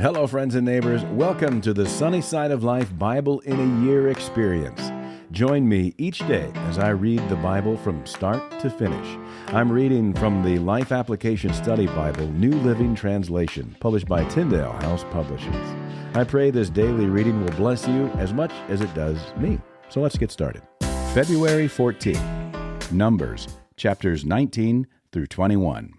Hello, friends and neighbors. Welcome to the Sunny Side of Life Bible in a Year experience. Join me each day as I read the Bible from start to finish. I'm reading from the Life Application Study Bible, New Living Translation, published by Tyndale House Publishers. I pray this daily reading will bless you as much as it does me. So let's get started. February 14th, Numbers, chapters 19 through 21.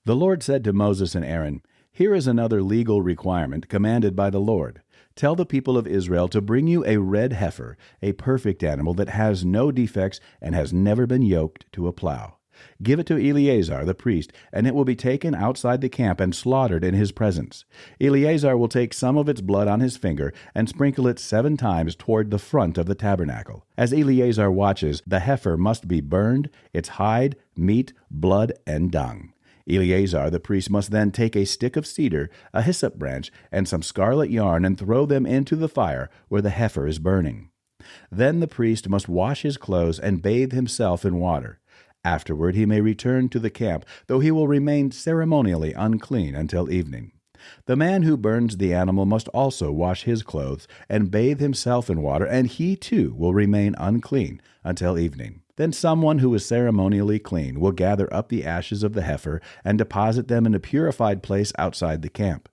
The Lord said to Moses and Aaron, "Here is another legal requirement commanded by the Lord. Tell the people of Israel to bring you a red heifer, a perfect animal that has no defects and has never been yoked to a plow. Give it to Eleazar the priest, and it will be taken outside the camp and slaughtered in his presence. Eleazar will take some of its blood on his finger and sprinkle it 7 times toward the front of the tabernacle. As Eleazar watches, the heifer must be burned, its hide, meat, blood, and dung. Eleazar the priest must then take a stick of cedar, a hyssop branch, and some scarlet yarn and throw them into the fire where the heifer is burning. Then the priest must wash his clothes and bathe himself in water. Afterward he may return to the camp, though he will remain ceremonially unclean until evening. The man who burns the animal must also wash his clothes and bathe himself in water, and he too will remain unclean until evening. Then someone who is ceremonially clean will gather up the ashes of the heifer and deposit them in a purified place outside the camp.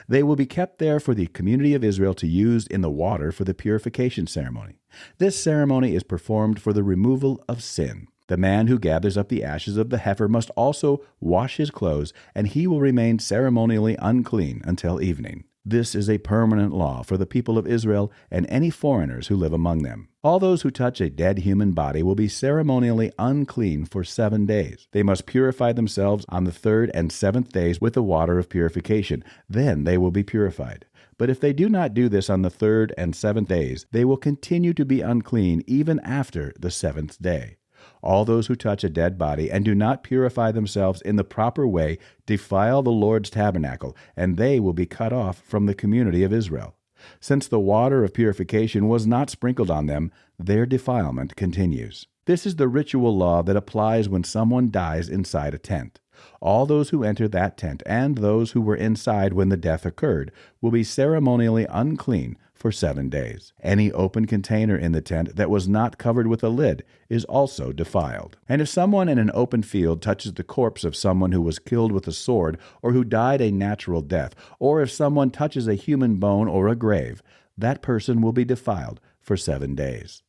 They will be kept there for the community of Israel to use in the water for the purification ceremony. This ceremony is performed for the removal of sin. The man who gathers up the ashes of the heifer must also wash his clothes, and he will remain ceremonially unclean until evening. This is a permanent law for the people of Israel and any foreigners who live among them. All those who touch a dead human body will be ceremonially unclean for 7 days. They must purify themselves on the 3rd and 7th days with the water of purification. Then they will be purified. But if they do not do this on the 3rd and 7th days, they will continue to be unclean even after the 7th day. All those who touch a dead body and do not purify themselves in the proper way defile the Lord's tabernacle, and they will be cut off from the community of Israel. Since the water of purification was not sprinkled on them, their defilement continues. This is the ritual law that applies when someone dies inside a tent. All those who enter that tent and those who were inside when the death occurred will be ceremonially unclean for 7 days. Any open container in the tent that was not covered with a lid is also defiled. And if someone in an open field touches the corpse of someone who was killed with a sword or who died a natural death, or if someone touches a human bone or a grave, that person will be defiled for 7 days.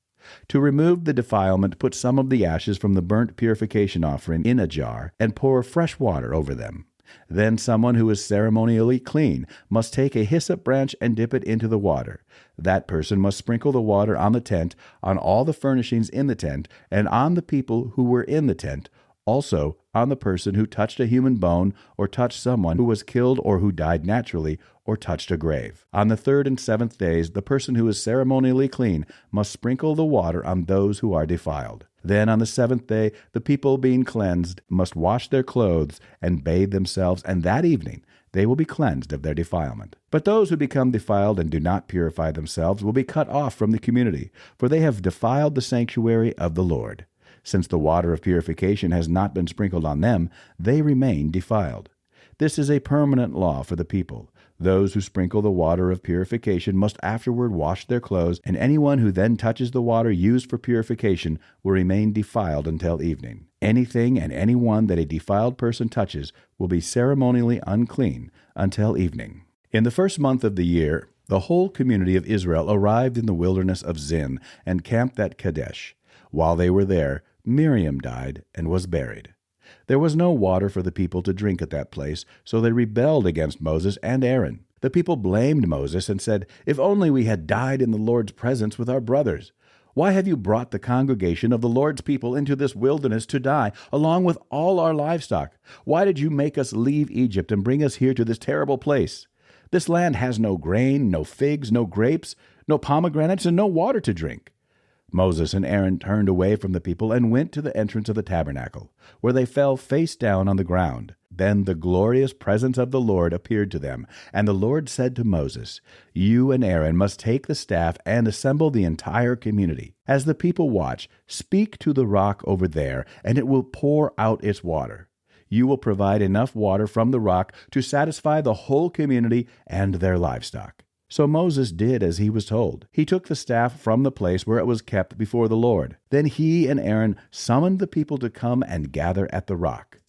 To remove the defilement, put some of the ashes from the burnt purification offering in a jar and pour fresh water over them. Then someone who is ceremonially clean must take a hyssop branch and dip it into the water. That person must sprinkle the water on the tent, on all the furnishings in the tent, and on the people who were in the tent, also on the person who touched a human bone or touched someone who was killed or who died naturally or touched a grave. On the 3rd and 7th days, the person who is ceremonially clean must sprinkle the water on those who are defiled. Then on the 7th day, the people being cleansed must wash their clothes and bathe themselves, and that evening they will be cleansed of their defilement. But those who become defiled and do not purify themselves will be cut off from the community, for they have defiled the sanctuary of the Lord. Since the water of purification has not been sprinkled on them, they remain defiled. This is a permanent law for the people. Those who sprinkle the water of purification must afterward wash their clothes, and anyone who then touches the water used for purification will remain defiled until evening. Anything and anyone that a defiled person touches will be ceremonially unclean until evening. In the 1st month of the year, the whole community of Israel arrived in the wilderness of Zin and camped at Kadesh. While they were there, Miriam died and was buried. There was no water for the people to drink at that place, so they rebelled against Moses and Aaron. The people blamed Moses and said, "If only we had died in the Lord's presence with our brothers. Why have you brought the congregation of the Lord's people into this wilderness to die, along with all our livestock? Why did you make us leave Egypt and bring us here to this terrible place? This land has no grain, no figs, no grapes, no pomegranates, and no water to drink." Moses and Aaron turned away from the people and went to the entrance of the tabernacle, where they fell face down on the ground. Then the glorious presence of the Lord appeared to them, and the Lord said to Moses, "You and Aaron must take the staff and assemble the entire community. As the people watch, speak to the rock over there, and it will pour out its water. You will provide enough water from the rock to satisfy the whole community and their livestock." So Moses did as he was told. He took the staff from the place where it was kept before the Lord. Then he and Aaron summoned the people to come and gather at the rock.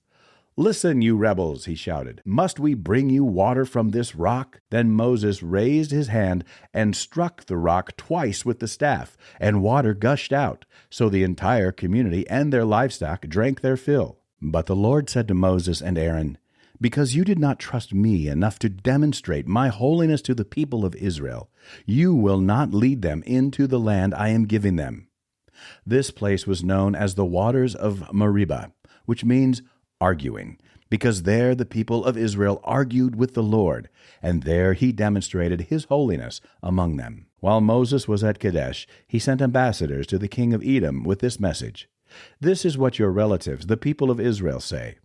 "Listen, you rebels," he shouted. "Must we bring you water from this rock?" Then Moses raised his hand and struck the rock twice with the staff, and water gushed out, so the entire community and their livestock drank their fill. But the Lord said to Moses and Aaron, "Because you did not trust me enough to demonstrate my holiness to the people of Israel, you will not lead them into the land I am giving them." This place was known as the waters of Meribah, which means arguing, because there the people of Israel argued with the Lord, and there he demonstrated his holiness among them. While Moses was at Kadesh, he sent ambassadors to the king of Edom with this message: "This is what your relatives, the people of Israel, say.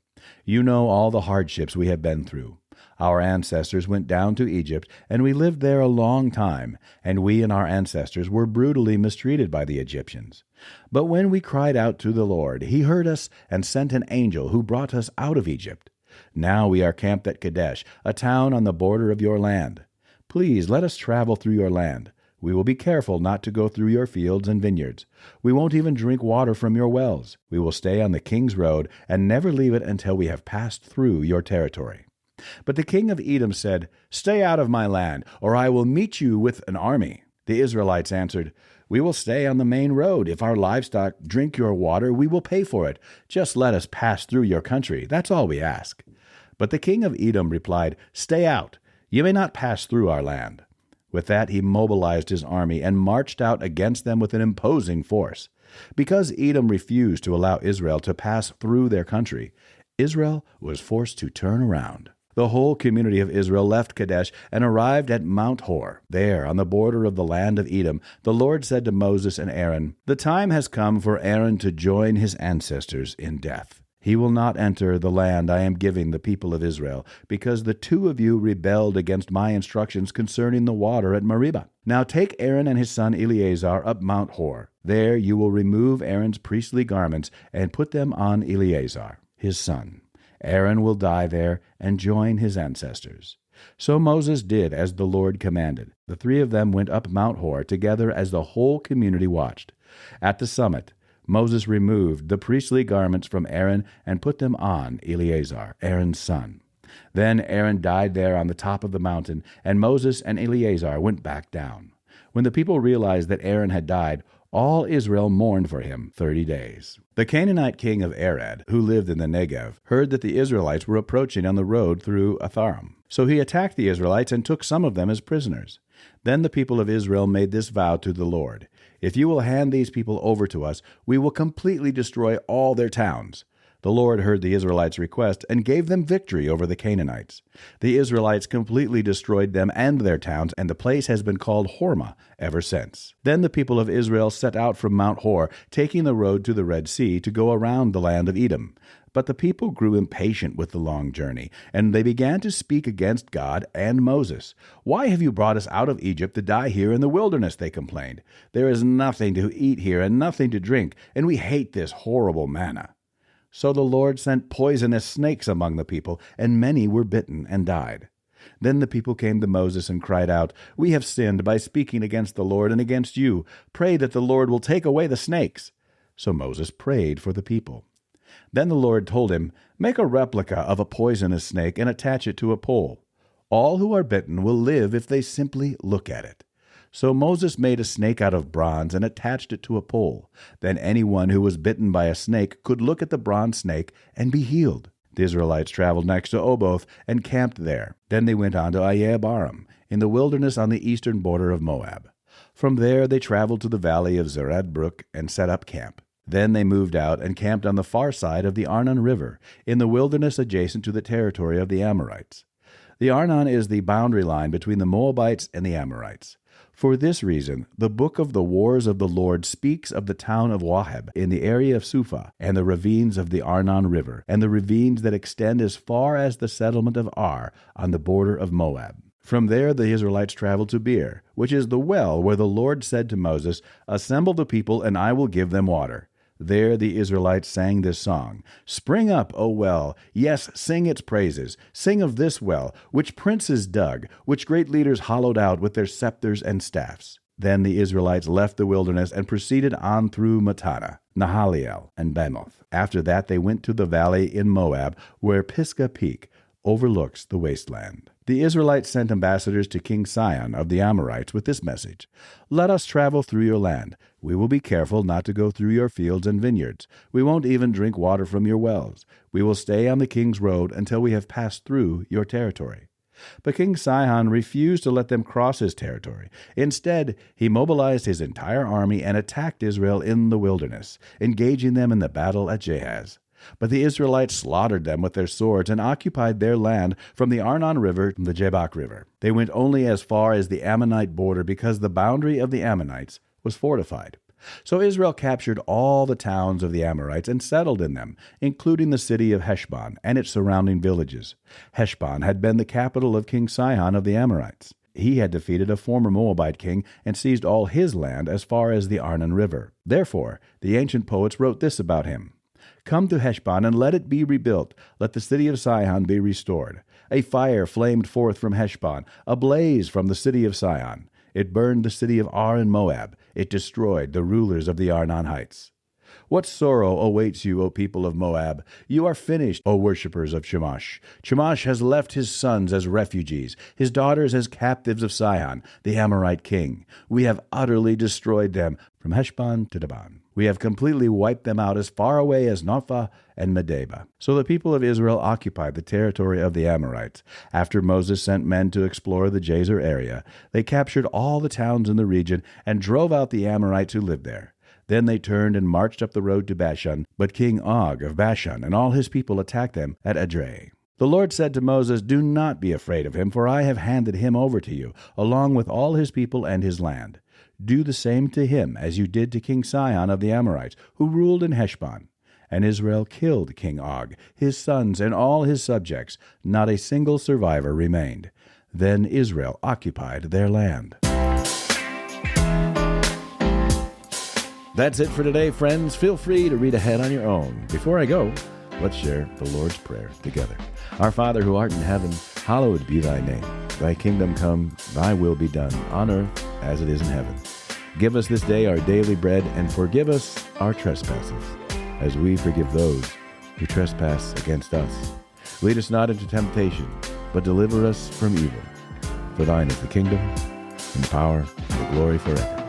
You know all the hardships we have been through. Our ancestors went down to Egypt, and we lived there a long time, and we and our ancestors were brutally mistreated by the Egyptians. But when we cried out to the Lord, he heard us and sent an angel who brought us out of Egypt. Now we are camped at Kadesh, a town on the border of your land. Please let us travel through your land. We will be careful not to go through your fields and vineyards. We won't even drink water from your wells. We will stay on the king's road and never leave it until we have passed through your territory." But the king of Edom said, "Stay out of my land, or I will meet you with an army." The Israelites answered, "We will stay on the main road. If our livestock drink your water, we will pay for it. Just let us pass through your country. That's all we ask." But the king of Edom replied, "Stay out. You may not pass through our land." With that he mobilized his army and marched out against them with an imposing force. Because Edom refused to allow Israel to pass through their country, Israel was forced to turn around. The whole community of Israel left Kadesh and arrived at Mount Hor. There, on the border of the land of Edom, the Lord said to Moses and Aaron, "The time has come for Aaron to join his ancestors in death. He will not enter the land I am giving the people of Israel, because the two of you rebelled against my instructions concerning the water at Meribah. Now take Aaron and his son Eleazar up Mount Hor. There you will remove Aaron's priestly garments and put them on Eleazar, his son. Aaron will die there and join his ancestors." So Moses did as the Lord commanded. The three of them went up Mount Hor together as the whole community watched. At the summit, Moses removed the priestly garments from Aaron and put them on Eleazar, Aaron's son. Then Aaron died there on the top of the mountain, and Moses and Eleazar went back down. When the people realized that Aaron had died, all Israel mourned for him 30 days. The Canaanite king of Arad, who lived in the Negev, heard that the Israelites were approaching on the road through Atharim. So he attacked the Israelites and took some of them as prisoners. Then the people of Israel made this vow to the Lord: "If you will hand these people over to us, we will completely destroy all their towns." The Lord heard the Israelites' request and gave them victory over the Canaanites. The Israelites completely destroyed them and their towns, and the place has been called Hormah ever since. Then the people of Israel set out from Mount Hor, taking the road to the Red Sea to go around the land of Edom. But the people grew impatient with the long journey, and they began to speak against God and Moses. "Why have you brought us out of Egypt to die here in the wilderness?" they complained. "There is nothing to eat here and nothing to drink, and we hate this horrible manna." So the Lord sent poisonous snakes among the people, and many were bitten and died. Then the people came to Moses and cried out, "We have sinned by speaking against the Lord and against you. Pray that the Lord will take away the snakes." So Moses prayed for the people. Then the Lord told him, "Make a replica of a poisonous snake and attach it to a pole. All who are bitten will live if they simply look at it." So Moses made a snake out of bronze and attached it to a pole. Then anyone who was bitten by a snake could look at the bronze snake and be healed. The Israelites traveled next to Oboth and camped there. Then they went on to Aram, in the wilderness on the eastern border of Moab. From there they traveled to the valley of Zered Brook and set up camp. Then they moved out and camped on the far side of the Arnon River, in the wilderness adjacent to the territory of the Amorites. The Arnon is the boundary line between the Moabites and the Amorites. For this reason, the book of the Wars of the Lord speaks of the town of Waheb in the area of Suphah, and the ravines of the Arnon River, and the ravines that extend as far as the settlement of Ar on the border of Moab. From there the Israelites traveled to Beer, which is the well where the Lord said to Moses, "Assemble the people, and I will give them water." There the Israelites sang this song: Spring up, O well, yes, sing its praises. Sing of this well, which princes dug, which great leaders hollowed out with their scepters and staffs. Then the Israelites left the wilderness and proceeded on through Mattanah, Nahaliel, and Bamoth. After that they went to the valley in Moab, where Pisgah Peak overlooks the wasteland. The Israelites sent ambassadors to King Sihon of the Amorites with this message: Let us travel through your land. We will be careful not to go through your fields and vineyards. We won't even drink water from your wells. We will stay on the king's road until we have passed through your territory. But King Sihon refused to let them cross his territory. Instead, he mobilized his entire army and attacked Israel in the wilderness, engaging them in the battle at Jahaz. But the Israelites slaughtered them with their swords and occupied their land from the Arnon River to the Jabbok River. They went only as far as the Ammonite border because the boundary of the Ammonites was fortified. So Israel captured all the towns of the Amorites and settled in them, including the city of Heshbon and its surrounding villages. Heshbon had been the capital of King Sihon of the Amorites. He had defeated a former Moabite king and seized all his land as far as the Arnon River. Therefore, the ancient poets wrote this about him: Come to Heshbon and let it be rebuilt. Let the city of Sihon be restored. A fire flamed forth from Heshbon, a blaze from the city of Sihon. It burned the city of Ar in Moab. It destroyed the rulers of the Arnon heights. What sorrow awaits you, O people of Moab? You are finished, O worshippers of Chemosh. Chemosh has left his sons as refugees, his daughters as captives of Sihon, the Amorite king. We have utterly destroyed them from Heshbon to Dibon. We have completely wiped them out as far away as Nophah and Medeba. So the people of Israel occupied the territory of the Amorites. After Moses sent men to explore the Jazer area, they captured all the towns in the region and drove out the Amorites who lived there. Then they turned and marched up the road to Bashan, but King Og of Bashan and all his people attacked them at Edrei. The Lord said to Moses, Do not be afraid of him, for I have handed him over to you, along with all his people and his land. Do the same to him as you did to King Sihon of the Amorites, who ruled in Heshbon. And Israel killed King Og, his sons, and all his subjects. Not a single survivor remained. Then Israel occupied their land. That's it for today, friends. Feel free to read ahead on your own. Before I go, let's share the Lord's Prayer together. Our Father who art in heaven, hallowed be thy name. Thy kingdom come, thy will be done, on earth as it is in heaven. Give us this day our daily bread, and forgive us our trespasses, as we forgive those who trespass against us. Lead us not into temptation, but deliver us from evil. For thine is the kingdom, and the power, and the glory forever.